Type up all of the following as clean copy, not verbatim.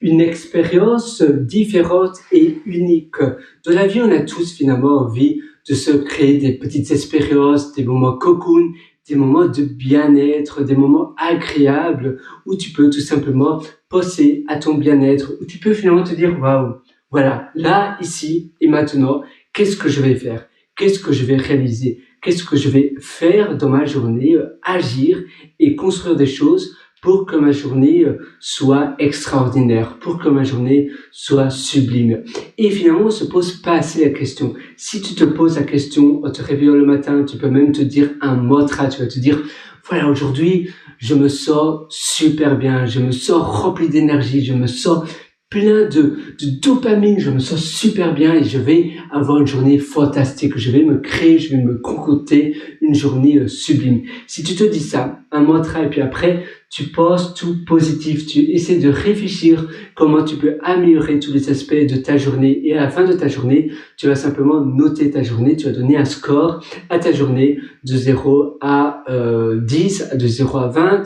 une expérience différente et unique. Dans la vie, on a tous finalement envie de se créer des petites expériences, des moments cocoon, des moments de bien-être, des moments agréables où tu peux tout simplement penser à ton bien-être, où tu peux finalement te dire waouh, voilà, là, ici et maintenant, qu'est-ce que je vais faire? Qu'est-ce que je vais réaliser? Qu'est-ce que je vais faire dans ma journée? Agir et construire des choses pour que ma journée soit extraordinaire, pour que ma journée soit sublime. Et finalement, on se pose pas assez la question. Si tu te poses la question en te réveillant le matin, tu peux même te dire un mantra, tu vas te dire, voilà, aujourd'hui, je me sens super bien, je me sens rempli d'énergie, je me sens plein de dopamine, je me sens super bien et je vais avoir une journée fantastique. Je vais me créer, je vais me concocter une journée sublime. Si tu te dis ça, un mantra, et puis après, tu penses tout positif, tu essaies de réfléchir comment tu peux améliorer tous les aspects de ta journée et à la fin de ta journée, tu vas simplement noter ta journée, tu vas donner un score à ta journée de 0 à 10, de 0 à 20.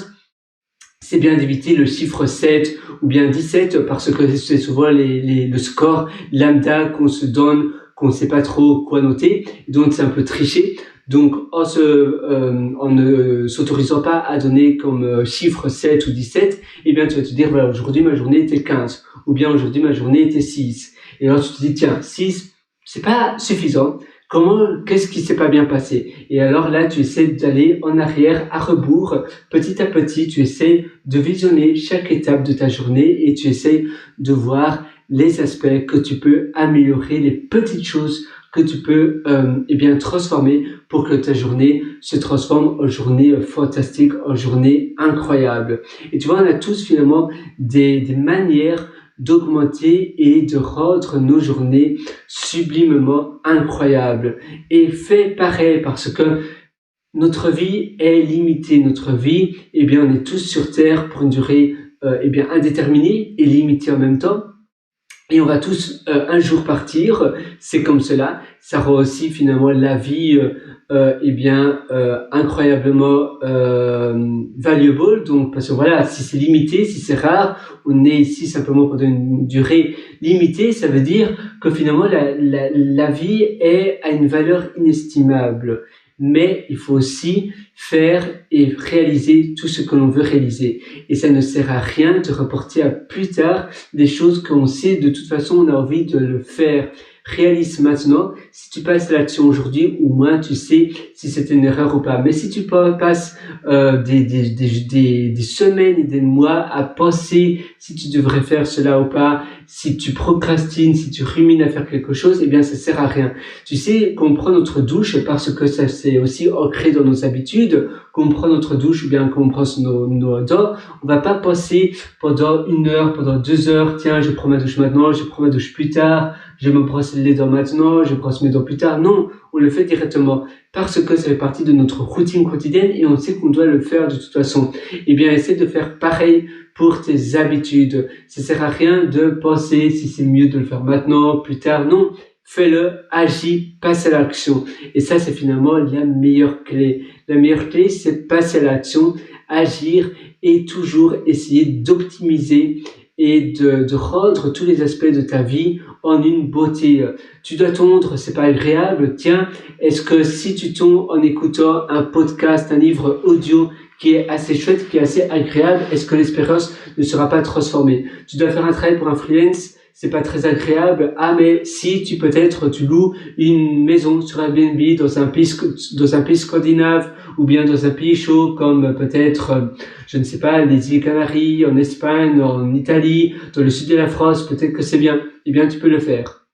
C'est bien d'éviter le chiffre 7 ou bien 17 parce que c'est souvent le score lambda qu'on se donne, qu'on ne sait pas trop quoi noter. Donc, c'est un peu triché. Donc, en ne s'autorisant pas à donner comme chiffre 7 ou 17, eh bien, tu vas te dire, voilà, aujourd'hui, ma journée était 15. Ou bien, aujourd'hui, ma journée était 6. Et alors, tu te dis, tiens, 6, c'est pas suffisant. Qu'est-ce qui s'est pas bien passé? Et alors là, tu essaies d'aller en arrière, à rebours. Petit à petit, tu essaies de visionner chaque étape de ta journée et tu essaies de voir les aspects que tu peux améliorer, les petites choses que tu peux transformer pour que ta journée se transforme en journée fantastique, en journée incroyable. Et tu vois, on a tous finalement des manières d'augmenter et de rendre nos journées sublimement incroyables. Et fais pareil parce que notre vie est limitée. Notre vie, on est tous sur Terre pour une durée indéterminée et limitée en même temps. Et on va tous un jour partir, c'est comme cela. Ça rend aussi finalement la vie incroyablement valuable. Donc parce que voilà, si c'est limité, si c'est rare, on est ici simplement pendant une durée limitée, ça veut dire que finalement la vie est à une valeur inestimable. Mais il faut aussi faire et réaliser tout ce que l'on veut réaliser. Et ça ne sert à rien de reporter à plus tard des choses qu'on sait de toute façon on a envie de le faire. Réalise maintenant. Si tu passes l'action aujourd'hui, au moins tu sais si c'est une erreur ou pas. Mais si tu passes des semaines et des mois à penser si tu devrais faire cela ou pas, si tu procrastines, si tu rumines à faire quelque chose, eh bien ça sert à rien. Tu sais qu'on prend notre douche parce que ça c'est aussi ancré dans nos habitudes, qu'on prend notre douche ou bien qu'on brosse nos dents. On va pas penser pendant 1 heure, pendant 2 heures, tiens, je prends ma douche maintenant, je prends ma douche plus tard, je me brosse les dents maintenant, je brosse mes dents plus tard. Non, on le fait directement parce que ça fait partie de notre routine quotidienne et on sait qu'on doit le faire de toute façon. Eh bien, essaie de faire pareil pour tes habitudes. Ça sert à rien de penser si c'est mieux de le faire maintenant, plus tard. Non, fais-le, agis, passe à l'action. Et ça, c'est finalement la meilleure clé. La meilleure clé, c'est passer à l'action, agir et toujours essayer d'optimiser et de rendre tous les aspects de ta vie en une beauté. Tu dois tondre, c'est pas agréable. Tiens, est-ce que si tu tonds en écoutant un podcast, un livre audio qui est assez chouette, qui est assez agréable, est-ce que l'expérience ne sera pas transformée? Tu dois faire un travail pour un freelance, c'est pas très agréable. Ah, mais si tu loues une maison sur Airbnb dans un pays scandinave ou bien dans un pays chaud comme peut-être, je ne sais pas, les îles Canaries, en Espagne, en Italie, dans le sud de la France, peut-être que c'est bien. Eh bien, tu peux le faire.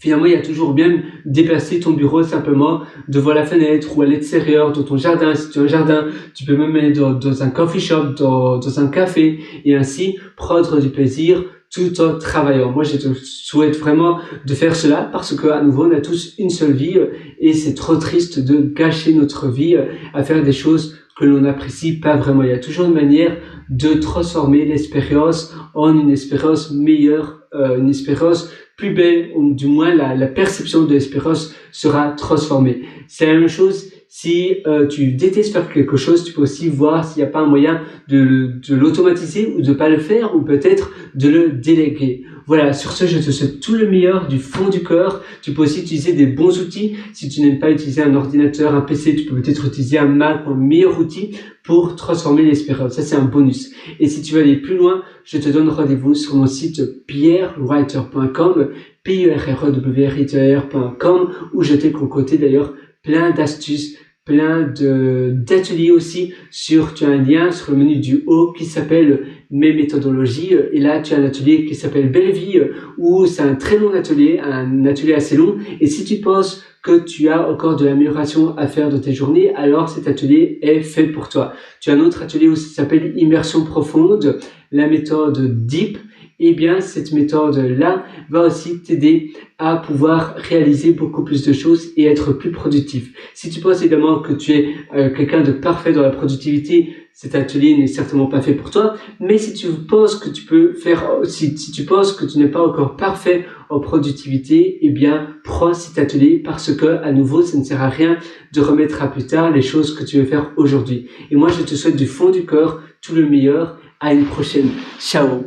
Finalement, il y a toujours bien déplacer ton bureau simplement devant la fenêtre ou à l'extérieur, dans ton jardin. Si tu as un jardin, tu peux même aller dans un coffee shop, dans un café et ainsi prendre du plaisir tout en travaillant. Moi, je te souhaite vraiment de faire cela parce que, à nouveau, on a tous une seule vie et c'est trop triste de gâcher notre vie à faire des choses que l'on n'apprécie pas vraiment. Il y a toujours une manière de transformer l'expérience en une expérience meilleure, une expérience plus belle, ou du moins la perception de l'espérance sera transformée. C'est la même chose Si tu détestes faire quelque chose, tu peux aussi voir s'il n'y a pas un moyen de l'automatiser ou de pas le faire ou peut-être de le déléguer. Voilà, sur ce, je te souhaite tout le meilleur du fond du cœur. Tu peux aussi utiliser des bons outils. Si tu n'aimes pas utiliser un ordinateur, un PC, tu peux peut-être utiliser un Mac ou un meilleur outil pour transformer l'expérience. Ça, c'est un bonus. Et si tu veux aller plus loin, je te donne rendez-vous sur mon site pierrewriter.com, pierrewriter.com, où je t'ai concocté d'ailleurs plein d'astuces, plein d'ateliers aussi tu as un lien sur le menu du haut qui s'appelle mes méthodologies, et là tu as un atelier qui s'appelle Belle Vie, où c'est un très long atelier, un atelier assez long, et si tu penses que tu as encore de l'amélioration à faire de tes journées, alors cet atelier est fait pour toi. Tu as un autre atelier aussi qui s'appelle Immersion profonde, la méthode DEEP. Eh bien, cette méthode-là va aussi t'aider à pouvoir réaliser beaucoup plus de choses et être plus productif. Si tu penses également que tu es quelqu'un de parfait dans la productivité, cet atelier n'est certainement pas fait pour toi. Mais si tu penses que tu peux faire, si tu penses que tu n'es pas encore parfait en productivité, eh bien, prends cet atelier parce que, à nouveau, ça ne sert à rien de remettre à plus tard les choses que tu veux faire aujourd'hui. Et moi, je te souhaite du fond du cœur tout le meilleur. À une prochaine. Ciao.